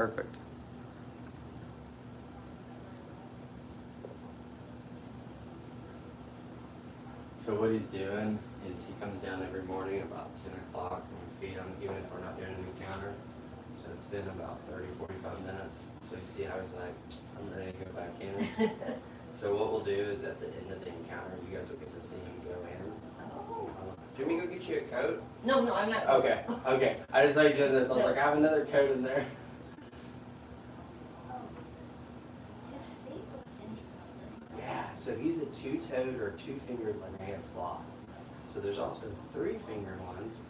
Perfect. So what he's doing is he comes down every morning about 10 o'clock and we feed him, even if we're not doing an encounter. So it's been about 30, 45 minutes. So you see how he's like, I'm ready to go back in. So what we'll do is at the end of the encounter, you guys will get to see him go in. Oh. Do you want me to go get you a coat? No, I'm not. Okay, okay. I just saw you doing this. I was like, I have another coat in there. His feet look interesting. Yeah, so he's a two-toed or two-fingered Linnaeus sloth. So there's also three-fingered ones,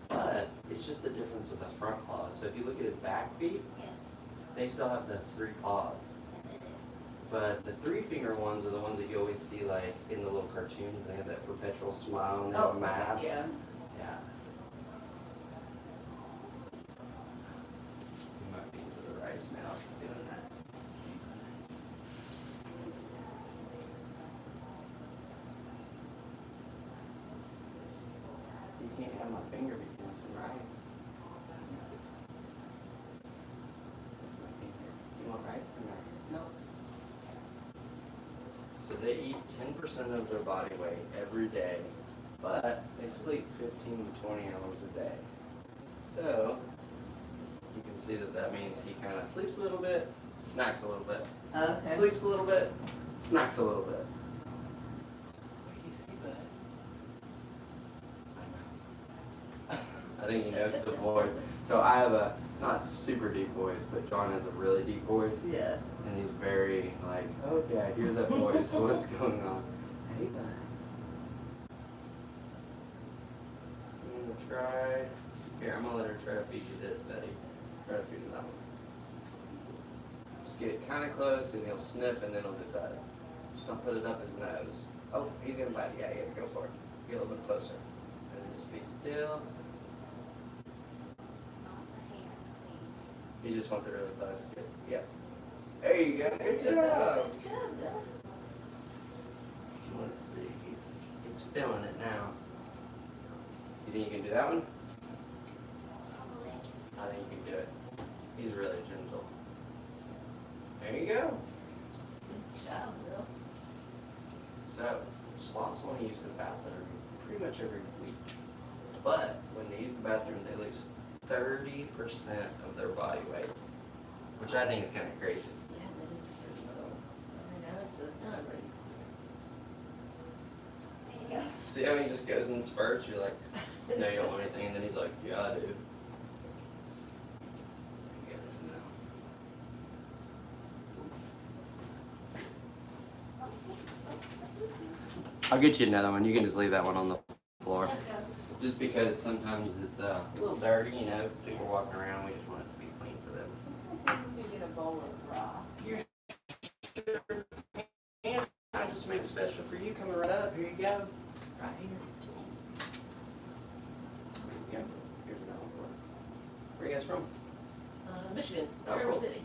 but it's just the difference of the front claws. So if you look at his back feet, they still have those three claws. But the three-finger ones are the ones that you always see like in the little cartoons. They have that perpetual smile and they have a mask. Yeah. Yeah. You might be into the rice now if he's doing that. You can't have my finger between some rice. That's my finger. You want rice or no? No. So they eat 10% of their body weight every day, but they sleep 15 to 20 hours a day. So you can see that that means he kind of sleeps a little bit, snacks a little bit. Okay. Sleeps a little bit, snacks a little bit. What do you see, bud? I think he knows the voice. So I have a not super deep voice, but John has a really deep voice. Yeah. And he's very like, okay, I hear that voice. What's going on? Hey, bud. I'm gonna try. Here, I'm gonna let her try to feed you this, Betty. Try to feed you that one. Just get it kind of close, and he'll sniff, and then he'll decide. Just don't put it up his nose. Oh, he's gonna bite. Yeah, go for it. Get a little bit closer, and then just be still. He just wants it really close. Yeah. There you go. Good job. Good job, yeah. Let's see. He's feeling it now. You think you can do that one? Probably. I think you can do it. He's really gentle. There you go. Good job, Bill. So, sloths want to use the bathroom pretty much every week. But when they use the bathroom, they lose 30% of their body weight, which I think is kind of crazy. Yeah, that is so low. I know it's not right. There you go. See how he just goes in spurts? You're like, no, you don't want anything. And then he's like, yeah, I do. I'll get you another one. You can just leave that one on the floor. Okay. Just because sometimes it's a little dirty, you know, people walking around, we just want it to be clean for them. I was gonna see if we could get a bowl of Ross. You sure can. I just made it special for you. Coming right up. Here you go. Right here. There you go. Here's another one for you. Where are you guys from? Michigan, Oh, River cool. City.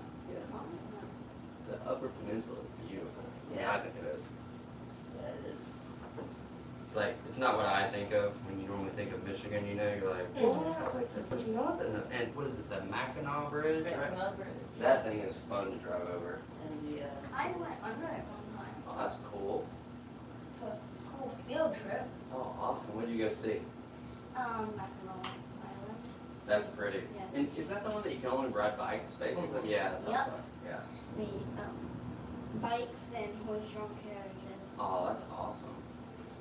The Upper Peninsula is beautiful. Yeah. I think it is. Yeah, it is. It's like, it's not what I think of when you normally think of Michigan, you know, you're like, oh, I was like, there's nothing. And what is it, the Mackinac Bridge, right? Mackinac Bridge. That thing is fun to drive over. And the, I went under it one time Oh, that's cool. for a school field trip. Oh, awesome. What'd you go see? Mackinac Island. That's pretty. Yeah. And is that the one that you can only ride bikes, basically? Yeah, that's Yep. fun. Yeah. We bikes and horse-drawn carriages. Oh, that's awesome.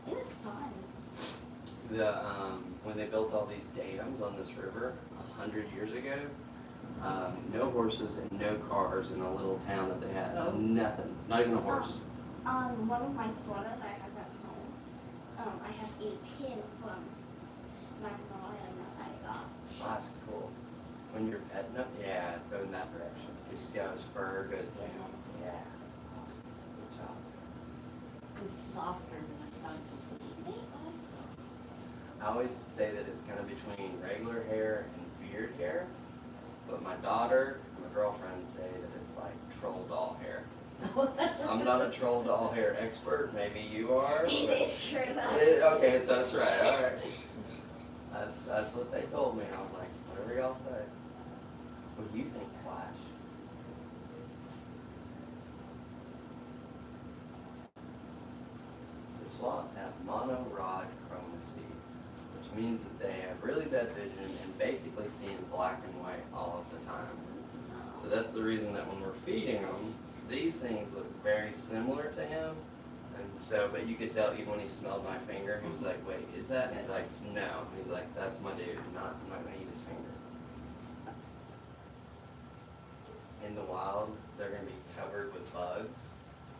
It was fun. When they built all these dams on this river 100 years ago, no horses and no cars in a little town that they had. Oh. Nothing. Not even a horse. On one of my sweaters I have at home, I have a pin from Mackinac Island that I got. That's cool. When you're petting them, yeah, go in that direction. You see how his fur goes down? Yeah, that's awesome. Good job. it's softer than I thought it would be. I always say that it's kind of between regular hair and beard hair, but my daughter and my girlfriend say that it's like troll doll hair. I'm not a troll doll hair expert. Maybe you are. But It's true though. okay, so that's right. All right. That's what they told me. I was like, whatever y'all say. What do you think, Flash? sloths have monorod chromacy, which means that they have really bad vision and basically see in black and white all of the time. So that's the reason that when we're feeding them, these things look very similar to him. And so, but you could tell even when he smelled my finger, he was like, wait, is that? And he's like, no. He's like, that's my dude, I'm not gonna eat his finger. In the wild, they're gonna be covered with bugs.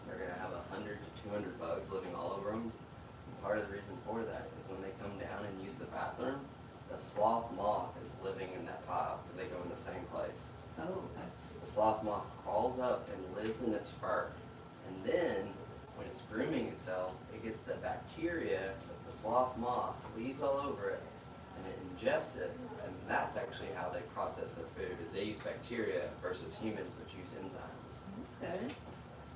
They're gonna have 100 to 200 bugs living all over them. And part of the reason for that is when they come down and use the bathroom, the sloth moth is living in that pile because they go in the same place. Oh, okay. The sloth moth crawls up and lives in its fur. And then, when it's grooming itself, it gets the bacteria that the sloth moth leaves all over it, and it ingests it, and that's actually how they process their food, is they use bacteria versus humans, which use enzymes. Okay.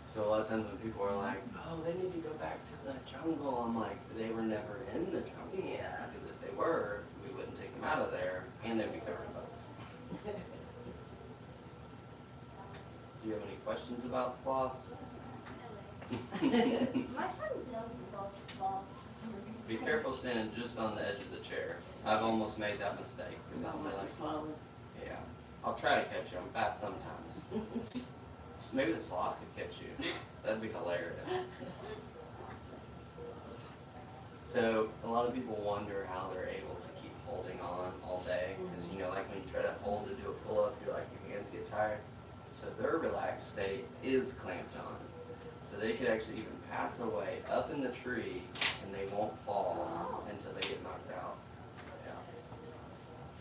So a lot of times when people are like, oh, they need to go back to the jungle, I'm like, they were never in the jungle. Yeah. Because if they were, we wouldn't take them out of there, and they'd be covered in bugs. Do you have any questions about sloths? My friend does love sloths for some reason. Be careful standing just on the edge of the chair. I've almost made that mistake. Not I'm like like, follow. yeah. I'll try to catch you. I'm fast sometimes. Maybe the sloth could catch you. That'd be hilarious. So a lot of people wonder how they're able to keep holding on all day. Because you know, like when you try to hold to do a pull-up, you're like, your hands get tired. So their relaxed state is clamped on. So they could actually even pass away up in the tree and they won't fall until they get knocked out. Yeah.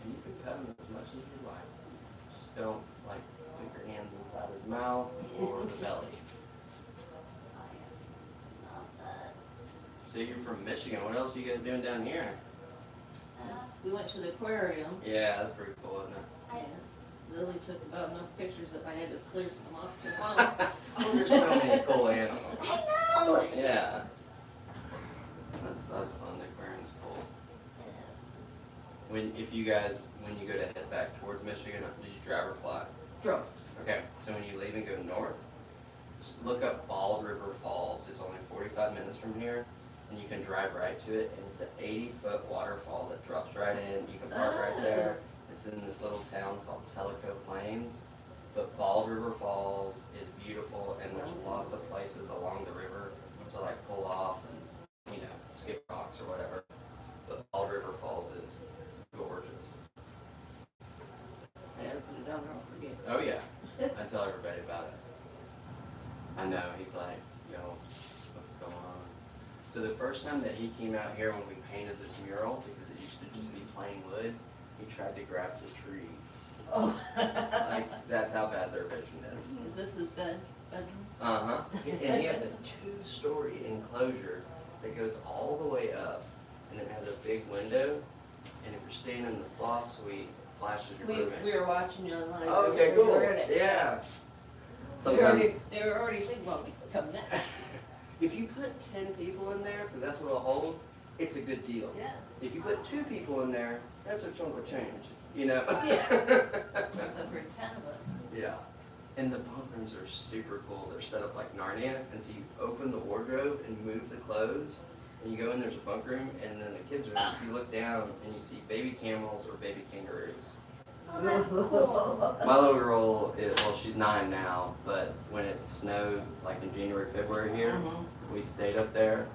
And you can pet them as much as you like. Just don't like put your hands inside his mouth or the belly. So you're from Michigan. What else are you guys doing down here? We went to the aquarium. Yeah, that's pretty cool, isn't it? Yeah. Lily took about enough pictures that I had to clear some off the phone. Oh, there's so many cool animals. I know! Yeah. That's fun. The aquarium's cool. When you go to head back towards Michigan, did you drive or fly? Drove. Okay, so when you leave and go north, look up Bald River Falls. It's only 45 minutes from here, and you can drive right to it, and it's an 80-foot waterfall that drops right in. You can park right there. It's in this little town called Tellico Plains, but Bald River Falls is beautiful, and there's lots of places along the river to like pull off and, you know, skip rocks or whatever. But Bald River Falls is gorgeous. I had to put it down there, I'll forget. Oh yeah, I tell everybody about it. I know, he's like, yo, what's going on? So the first time that he came out here when we painted this mural, because it used to just be plain wood, he tried to grab the trees. Oh. Like, that's how bad their vision is. Is this his bedroom? Uh-huh. And he has a 2-story enclosure that goes all the way up, and it has a big window, and if you're staying in the sloth suite, it flashes your roommate. We were watching you online. Oh, okay, We cool. were in it. Yeah. They were already thinking, well, we could come next. If you put 10 people in there, because that's what it'll hold, it's a good deal. Yeah. If you put 2 people in there, that's a chunk of change, you know? Yeah. For 10 of us. Yeah. And the bunk rooms are super cool. They're set up like Narnia, and so you open the wardrobe and move the clothes, and you go in, there's a bunk room, and then the kids' room, you look down, and you see baby camels or baby kangaroos. Oh, that's cool. My little girl she's 9 now, but when it snowed, like in January, February here, we stayed up there,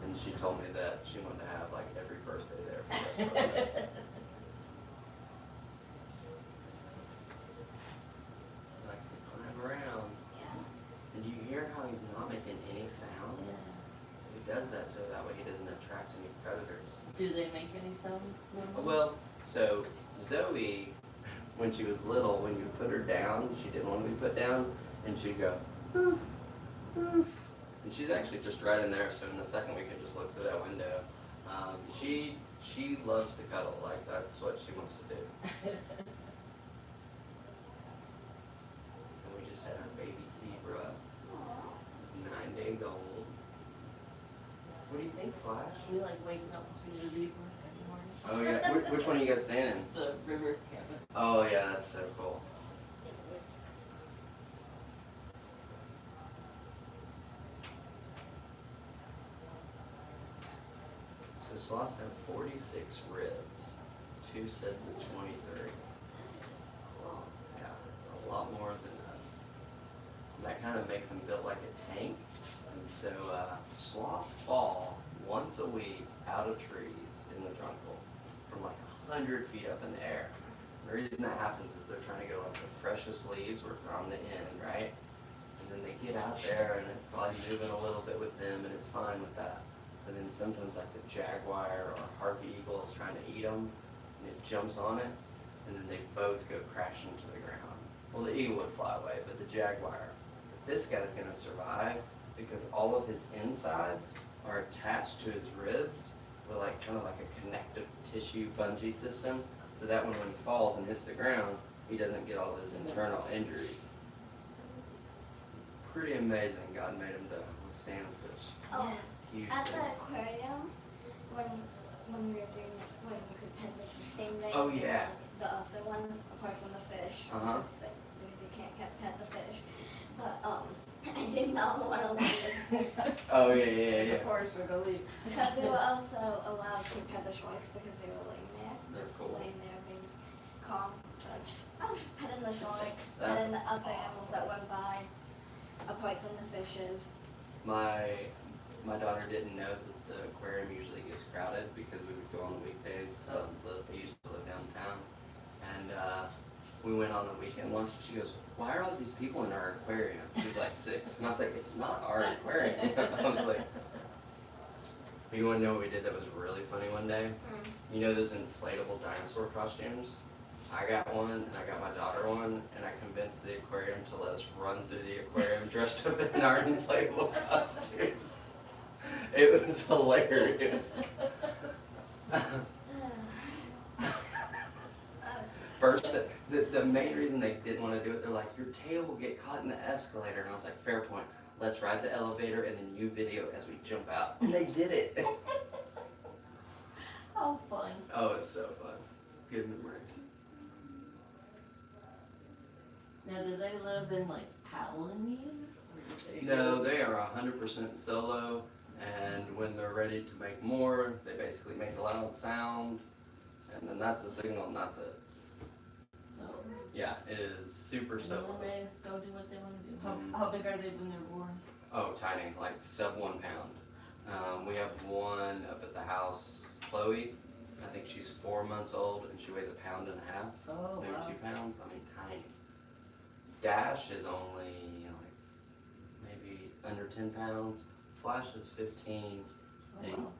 and she told me that she wanted to have like every birthday there for the rest of her life. He likes to climb around. Yeah. And do you hear how he's not making any sound? So he does that so that way he doesn't attract any predators. Do they make any sound? Well, so Zoe, when she was little, when you put her down, she didn't want to be put down, and she'd go, "Oof, oof." And she's actually just right in there, so in a second we can just look through that window. She loves to cuddle, like that's what she wants to do. And we just had our baby zebra. He's 9 days old. What do you think, Flash? We like waking up and see the zebra every morning. Oh yeah, which one are you guys staying in? The river cabin. Oh yeah, that's so cool. sloths have 46 ribs, 2 sets of 23. Yeah, a lot more than us. And that kind of makes them built like a tank. And so sloths fall once a week out of trees in the jungle from like 100 feet up in the air. The reason that happens is they're trying to get like the freshest leaves where they're on the end, right? And then they get out there and it's probably moving a little bit with them and it's fine with that. But then sometimes like the jaguar or harpy eagle is trying to eat them and it jumps on it and then they both go crashing to the ground. Well, the eagle would fly away, but the jaguar, this guy's gonna survive because all of his insides are attached to his ribs with like kind of like a connective tissue bungee system, so that when he falls and hits the ground, he doesn't get all those internal injuries. Pretty amazing. God made him to withstand such huge At the things. aquarium, when we were doing it, when you could pet the stingrays. Oh, yeah. The other ones, apart from the fish. Uh-huh. Because you can't pet the fish. But I did not want to leave. Oh yeah. Of course, we're gonna leave. Because they were also allowed to pet the sharks because they were laying there. They're Just cool. laying there being calm. So I was petting the sharks. That's And then the other animals awesome. that went by, apart from the fishes. My daughter didn't know that the aquarium usually gets crowded because we would go on the weekdays. So they used to live downtown, and we went on the weekend lunch. And she goes, "Why are all these people in our aquarium?" She was like 6, and I was like, "It's not our aquarium." I was like, "You want to know what we did that was really funny one day? You know those inflatable dinosaur costumes? I got one, and I got my daughter one, and I convinced the aquarium to let us run through the aquarium dressed up in our inflatable costumes. It was hilarious. First, the main reason they didn't want to do it, they're like, "Your tail will get caught in the escalator." And I was like, "Fair point. Let's ride the elevator, and then you video as we jump out." And they did it. How fun. Oh, it's so fun. Good memories. Now, do they live in like colonies? Or do they No, they are 100% solo, and when they're ready to make more, they basically make a loud sound, and then that's the signal, and that's it. Oh. Yeah, it is super And solo. then they go do what they want to do. Mhm. How big are they when they're born? Oh, tiny, like sub 1 pound. We have one up at the house, Chloe. I think she's 4 months old, and she weighs 1.5 pounds, Oh, maybe wow. 2 pounds. I mean, tiny. Dash is only like maybe under 10 pounds. Flash is 15. Oh, And wow.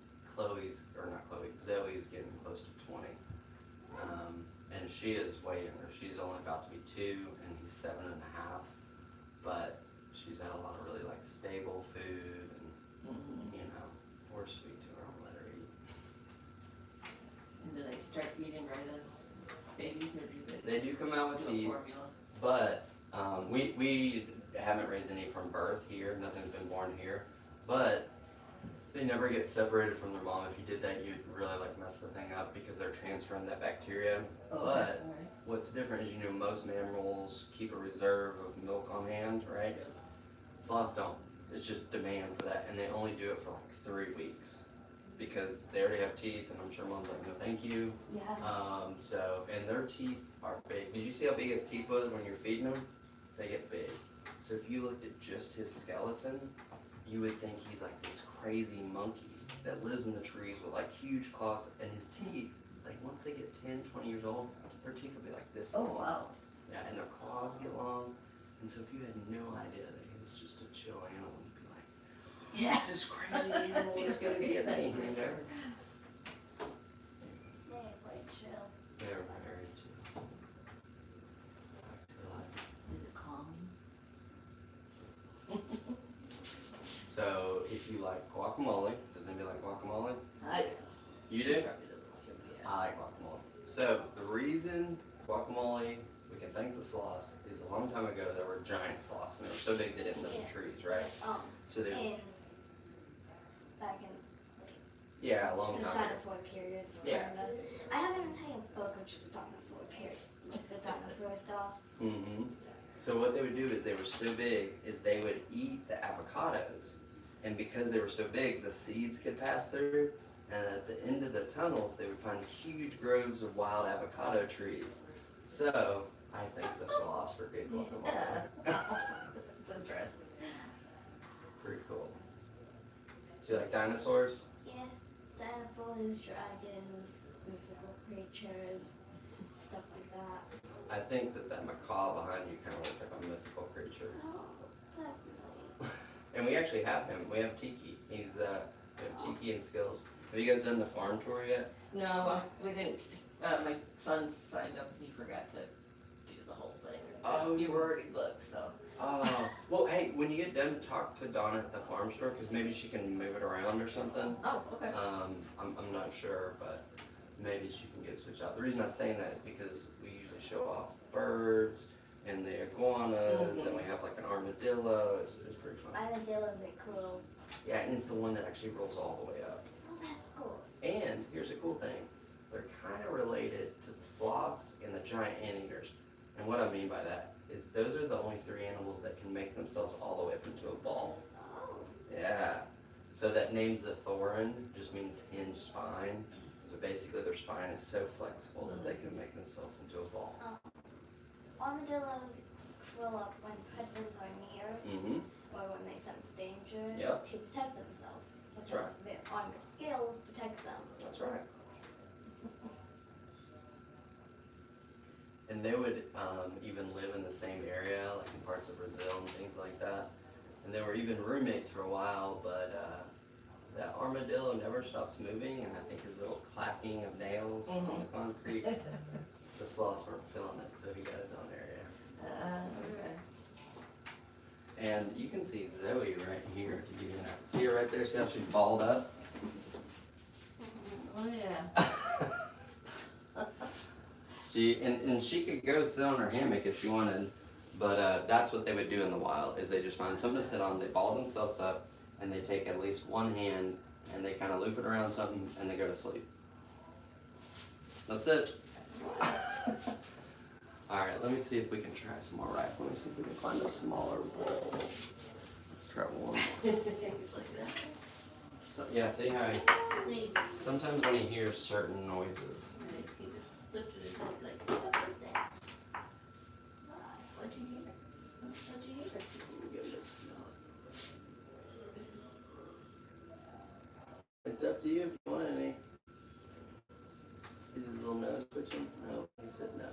Zoe's getting close to 20. And she is way younger. She's only about to be 2, and he's 7.5. But she's had a lot of really like stable food, and you know, we're sweet to her and let her eat. And do they start eating right as babies, or do They do come out with do a teeth, formula? but we haven't raised any from birth here. Nothing's been born here, but they never get separated from their mom. If you did that, you'd really like mess the thing up because they're transferring that bacteria. Oh, But okay, all right. what's different is, you know, most mammals keep a reserve of milk on hand, right? Sloths don't. It's just demand for that, and they only do it for like 3 weeks because they already have teeth, and I'm sure mom's like, "No, thank you." Yeah. And their teeth are big. Did you see how big his teeth was when you're feeding them? They get big. So if you looked at just his skeleton, you would think he's like this crazy monkey that lives in the trees with like huge claws, and his teeth, like once they get 10, 20 years old, their teeth will be like this Oh, long. wow. Yeah, and their claws get long. And so if you had no idea that he was just a chill animal, you'd be like, "Yes, this crazy animal is gonna get me." You know? They're quite chill. They're very chill. Is it calming? So if you like guacamole, does anybody like guacamole? I You do? probably doesn't listen, yeah. I like guacamole. So the reason guacamole, we can thank the sloths, is a long time ago there were giant sloths, and they were so big they didn't live in trees, right? So they, Back in yeah, a long the time ago. dinosaur periods. Yeah. I have an entire book of just dinosaur period, like the dinosaur stuff. Mm-hmm. So what they would do is they were so big is they would eat the avocados, and because they were so big, the seeds could pass through, and at the end of the tunnels, they would find huge groves of wild avocado trees. So, I think the sloths were good looking over there. That's interesting. Pretty cool. Do you like dinosaurs? Yeah, dinosaurs, dragons, mythical creatures, stuff like that. I think that macaw behind you kind of looks like a mythical creature. Oh, definitely. And we actually have him. We have Tiki. We have Tiki and Skills. Have you guys done the farm tour yet? No, we didn't. My son signed up and he forgot to do the whole thing. Oh. You were already booked, so. Oh, well, hey, when you get done, talk to Donna at the farm store, because maybe she can move it around or something. Oh, okay. I'm not sure, but maybe she can get it switched out. The reason I'm saying that is because we usually show off birds and the iguanas, and we have like an armadillo. It's pretty fun. Armadillos are cool. Yeah, and it's the one that actually rolls all the way up. Oh, that's cool. And here's a cool thing. They're kind of related to the sloths and the giant anteaters. And what I mean by that is those are the only three animals that can make themselves all the way up into a ball. Oh. Yeah. So that name Zathoran just means hinged spine. So basically their spine is so flexible that they can make themselves into a ball. Armadillos curl up when predators are near Mm-hmm. or when they sense danger Yep. to protect themselves. That's Because their armored scales protect them. That's right. And they would even live in the same area, like in parts of Brazil and things like that. And they were even roommates for a while, but that armadillo never stops moving, and I think his little clacking of nails on the concrete, the sloths weren't feeling it, so he got his own area. Okay. And you can see Zoe right here. Did you see her right there? See how she's balled up? Oh, yeah. And she could go sit on her hammock if she wanted, but that's what they would do in the wild, is they just find something to sit on, they ball themselves up, and they take at least one hand, and they kind of loop it around something, and they go to sleep. That's it. Alright, let me see if we can try some more rice. Let me see if we can find a smaller bowl. Let's try one. He's like that. So, yeah, see how sometimes when he hears certain noises. He just lifted his head like, what was that? What'd you hear? What'd you hear? Give it a smell. It's up to you if you want any. Is his little nose twitching? No, he said no.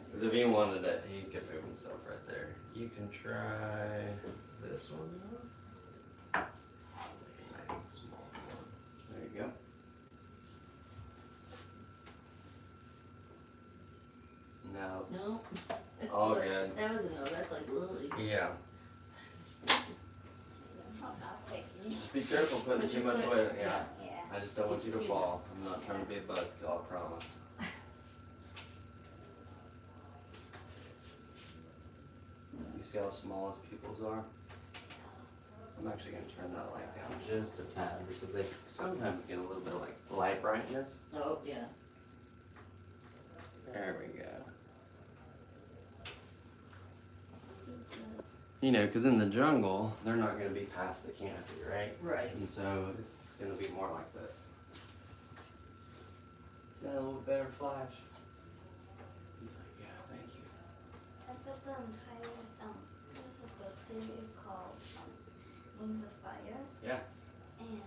Because if he wanted it, he could move himself right there. You can try this one. Nice and small. There you go. No. No. All Like, good. That was a no. That's like Lily. Yeah. That's not that picky. Just be careful putting too much weight. Yeah. Yeah. I just don't want you to fall. I'm not trying to be a buzzkill, I promise. You see how small his pupils are? I'm actually going to turn that light down just a tad because they sometimes get a little bit of like light brightness. Oh, yeah. There we go. You know, because in the jungle, they're not going to be past the canopy, right? Right. And so it's going to be more like this. Is that a little better flash? He's like, yeah, thank you. I've got the entire there's a book series called Wings of Fire. Yeah. And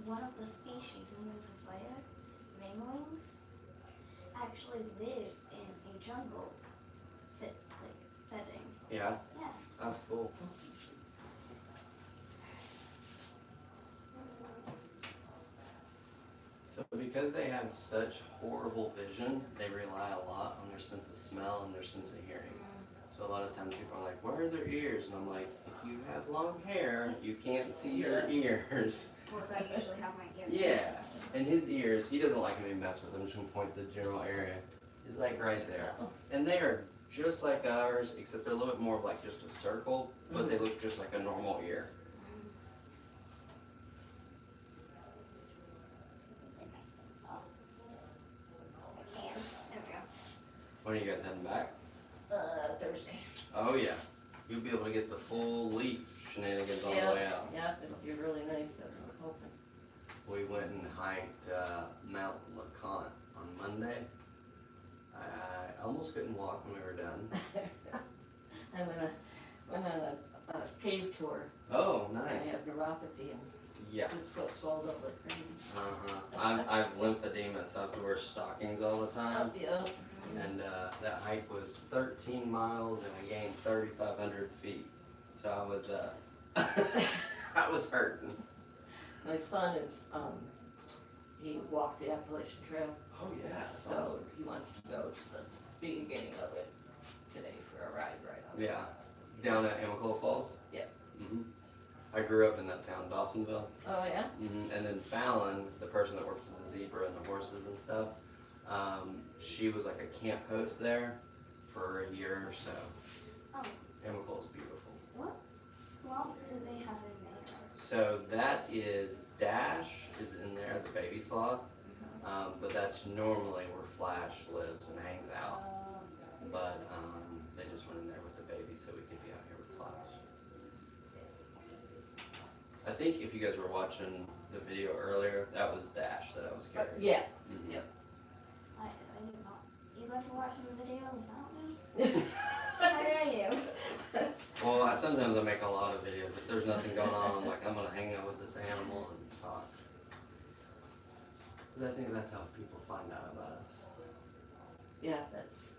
one of the species, Wings of Fire, ringwings, actually live in a jungle setting. Yeah. Yeah. That's cool. So because they have such horrible vision, they rely a lot on their sense of smell and their sense of hearing. So a lot of times people are like, where are their ears? And I'm like, if you have long hair, you can't see your ears. Well, I usually have my ears. Yeah. And his ears, he doesn't like me to mess with them. I'm just going to point to the general area. He's like right there. And they are just like ours, except they're a little bit more of like just a circle, but they look just like a normal ear. When are you guys heading back? Thursday. Oh yeah. You'll be able to get the full leaf shenanigans on the way out. Yeah, it'll be really nice, I'm hoping. We went and hiked Mount LeConte on Monday. I almost couldn't walk when we were done. I went on a cave tour. Oh, I nice. have neuropathy and Yeah. this foot swelled up like crazy. I've lymphedema, so I have to wear stockings all the time. Yeah. And that hike was 13 miles, and I gained 3,500 feet. So I was I was hurting. My son is, he walked the Appalachian Trail, Oh yeah, that's so awesome. he wants to go to the beginning of it today for a ride right on. Yeah, down at Enclosure Falls. Yeah. Mhm. I grew up in that town, Dawsonville. Oh, yeah? And then Fallon, the person that works with the zebra and the horses and stuff, she was like a camp host there for a year or so. Oh, Enclosure is beautiful. what sloth do they have in there? So that is Dash is in there, the baby sloth, but that's normally where Flash lives and hangs out. But they just went in there with the baby so we could be out here with Flash. I think if you guys were watching the video earlier, that was Dash that I was carrying. Yeah. Mhm. Yep. I did not. You guys were watching the video without me? How dare you? Well, sometimes I make a lot of videos. If there's nothing going on, I'm like, I'm gonna hang out with this animal and talk. Because I think that's how people find out about us. Yeah, that's,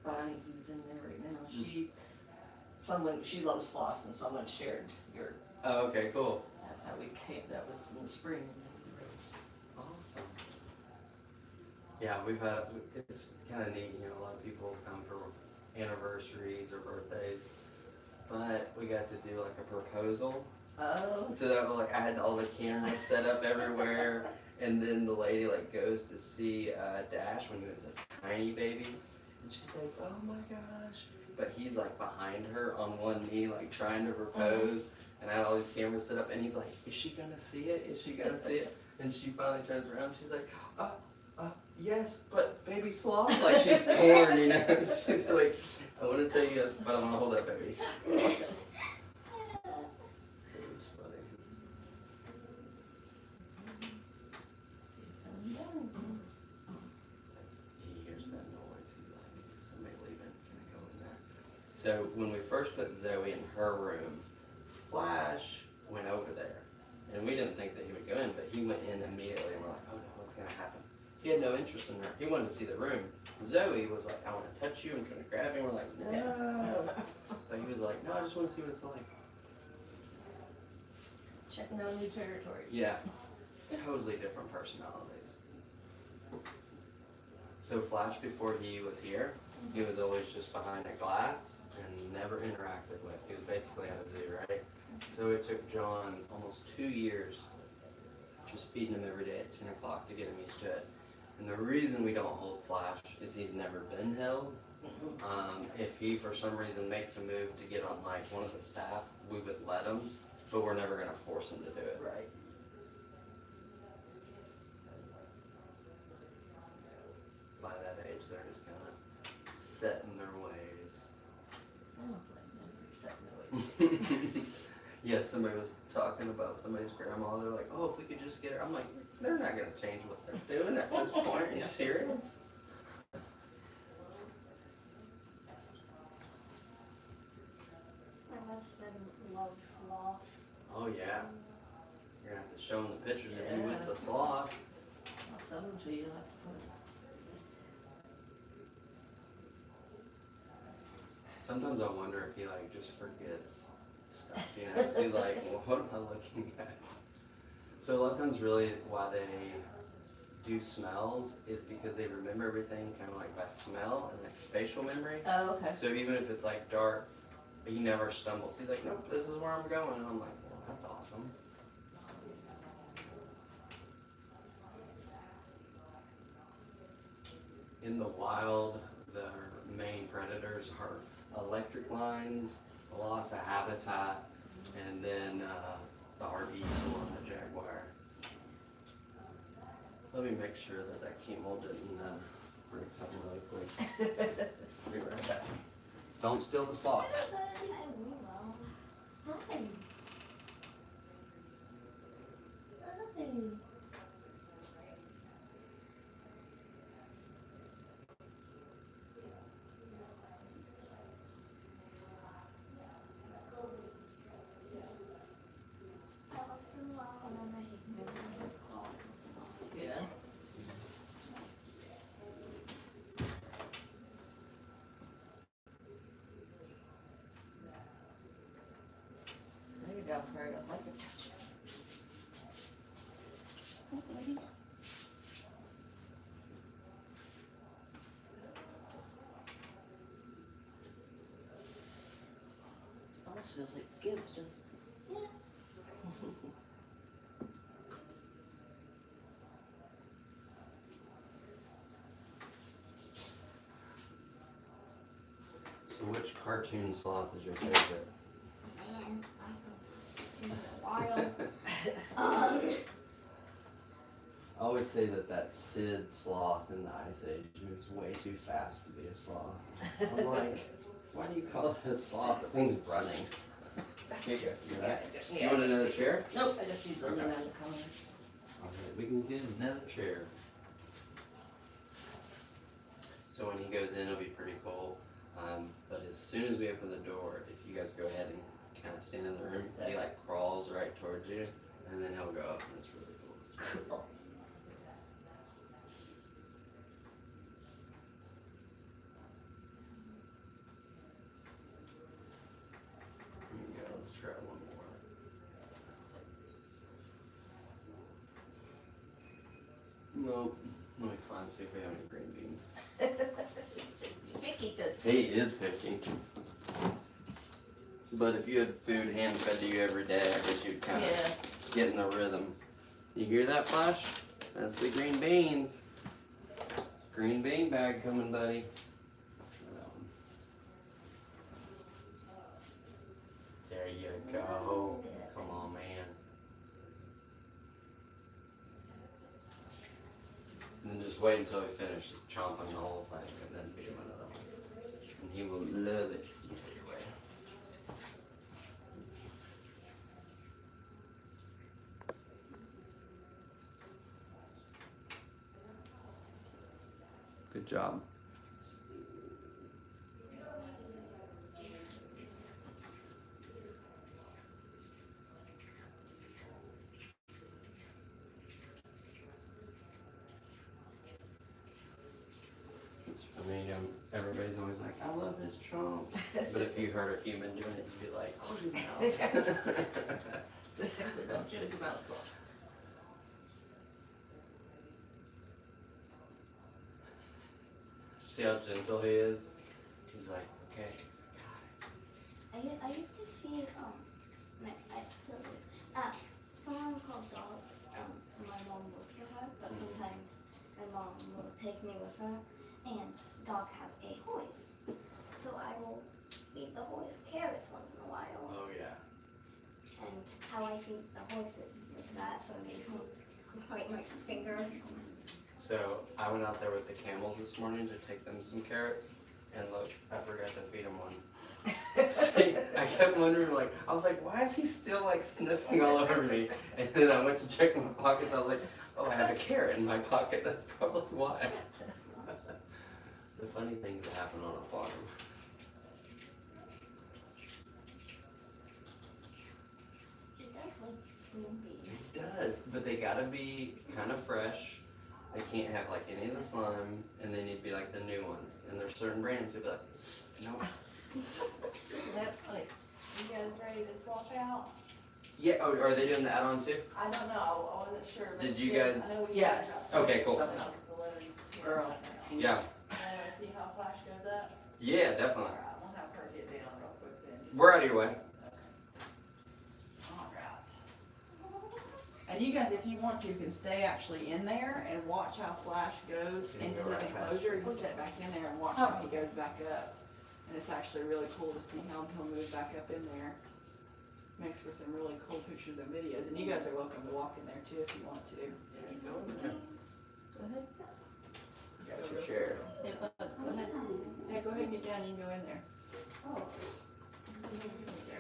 Bonnie, who's in there right now, she loves sloths and someone shared your, Oh, okay, cool. that's how we came, that was in the spring. Awesome. Yeah, it's kind of neat, you know, a lot of people come for anniversaries or birthdays, but we got to do like a proposal. Oh. So that was like, I had all the cameras set up everywhere, and then the lady like goes to see Dash when he was a tiny baby, and she's like, oh my gosh, but he's like behind her on one knee, like trying to propose, and I had all these cameras set up, and he's like, is she gonna see it? Is she gonna see it? And she finally turns around, she's like, yes, but baby sloth, like she's torn, you know? She's like, I want to tell you yes, but I'm gonna hold that baby. It was funny. He hears that noise, he's like, is somebody leaving? Can I go in there? So when we first put Zoe in her room, Flash went over there. And we didn't think that he would go in, but he went in immediately, and we're like, oh no, what's gonna happen? He had no interest in her. He wanted to see the room. Zoe was like, I want to touch you. I'm trying to grab him. We're like, no. But he was like, no, I just want to see what it's like. Checking out new territory. Yeah, totally different personalities. So Flash, before he was here, he was always just behind a glass and never interacted with. He was basically at a zoo, right? So it took John almost 2 years just feeding him every day at 10 o'clock to get him used to it. And the reason we don't hold Flash is he's never been held. If he, for some reason, makes a move to get on, like, one of the staff, we would let him, but we're never going to force him to do it. Right. By that age, they're just kind of set in their ways. I don't blame them for setting the way. Yeah, somebody was talking about somebody's grandma. They're like, oh, if we could just get her. I'm like, they're not going to change what they're doing at this point. Are you serious? My husband loves sloths. Oh, yeah. You're going to have to show them the pictures of you with the sloth. I'll send them to you. You'll have to put it. Sometimes I wonder if he, like, just forgets stuff, you know? Is he like, well, what am I looking at? So a lot of times really why they do smells is because they remember everything kind of like by smell and like spatial memory. Oh, okay. So even if it's like dark, he never stumbles. He's like, nope, this is where I'm going. And I'm like, well, that's awesome. In the wild, the main predators are electric lines, loss of habitat, and then the harpy eagle and the jaguar. Let me make sure that that chemo didn't break something really quick. Be right back. Don't steal the sloth. I will. Hi. Once in a while, whenever he's moving his claw, Yeah. There you go, Fred. I'd like to touch it. okay. It almost feels like gives, doesn't it? Yeah. So which cartoon sloth is your favorite? Man, I haven't watched it in a while. I always say that Sid sloth in the Ice Age moves way too fast to be a sloth. I'm like, why do you call it a sloth? The thing's running. Here you go. You got it? You want another chair? Nope, I just need to lean Okay. on the counter. Alright, we can get another chair. So when he goes in, it'll be pretty cool. But as soon as we open the door, if you guys go ahead and kind of stand in the room, he like crawls right towards you, and then he'll go up, and it's really cool to see. Cool. Here you go, let's try one more. Nope. Let me find, see if we have any green beans. Picky just. He is picky. But if you had food hand fed to you every day, I guess you'd kind of Yeah. get in the rhythm. You hear that, Flash? That's the green beans. Green bean bag coming, buddy. There you go. Come on, man. And then just wait until he finishes chomping the whole thing, and then feed him another one. And he will love it. Anyway. Good job. Everybody's always like, I love his chomps. But if you heard a human doing it, you'd be like, close your mouth. Don't shut your mouth off. See how gentle he is? He's like, okay. I used to feed someone called dogs. My mom worked for her, but sometimes my mom will take me with her, and dog has a hoist, so I will feed the hoist carrots once in a while. Oh yeah. And how I feed the horses with that, so they don't bite my finger. So I went out there with the camels this morning to take them some carrots, and look, I forgot to feed him one. See, I kept wondering, like, I was like, why is he still like sniffing all over me? And then I went to check my pockets. I was like, oh, I have a carrot in my pocket. That's probably why. The funny things that happen on a farm. He does like green beans. It does, but they gotta be kind of fresh. They can't have like any of the slime, and they need to be like the new ones. And there's certain brands who'll be like, no. That's funny. You guys ready to swap out? Yeah, oh, are they doing the add-on too? I don't know, I wasn't sure. but Did you yeah, guys- I know we Yes. talked about Okay, cool. Somehow. the letters here. Girl. Yeah. I wanna see how Flash goes up. Yeah, definitely. Alright, we'll have her get down real quick then. just- We're out of your way. Alright. And you guys, if you want to, can stay actually in there and watch how Flash goes You can into go his right past. enclosure. You sit back in there and watch how he goes back up. And it's actually really cool to see how he'll move back up in there. Makes for some really cool pictures and videos. And you guys are welcome to walk in there too if you want to. Yeah, go in there. Go ahead. Got your chair. Yeah, go ahead. Yeah, go ahead and get down, you can go in there. Oh. There we go.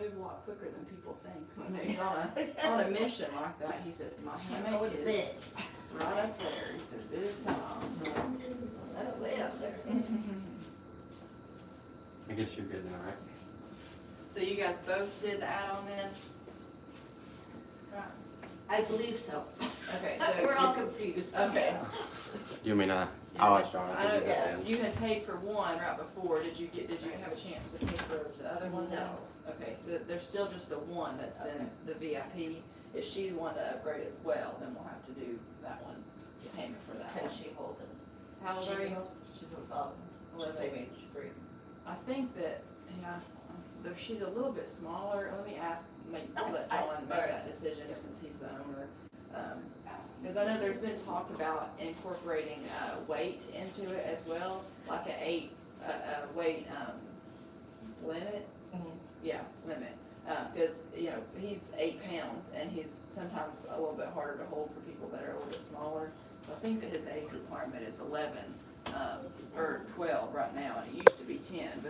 move a lot quicker than people think when he's on a mission like that. He says, my hammock Go to is bed. right up there. He says, it is time. That was way up there. I guess you're good now, right? So you guys both did the add-on then? I believe so. Okay, so. We're all confused. Okay. You mean Yeah, I'll ask John. I know, yeah, you had paid for one right before. Did you have a chance to pay for the other one then? No. Okay, so there's still just the one that's then the VIP. If she's wanting to upgrade as well, then we'll have to do that one, the payment for that Can one. she hold it? How old are you? She's about, she's Eleven. age three. I think that, yeah, though she's a little bit smaller, let me let John make that decision since he's the owner. Because I know there's been talk about incorporating weight into it as well, like a weight limit. Yeah, limit. Because, he's 8 pounds and he's sometimes a little bit harder to hold for people that are a little bit smaller. So I think that his age requirement is 11 or 12 right now, and it used to be 10. But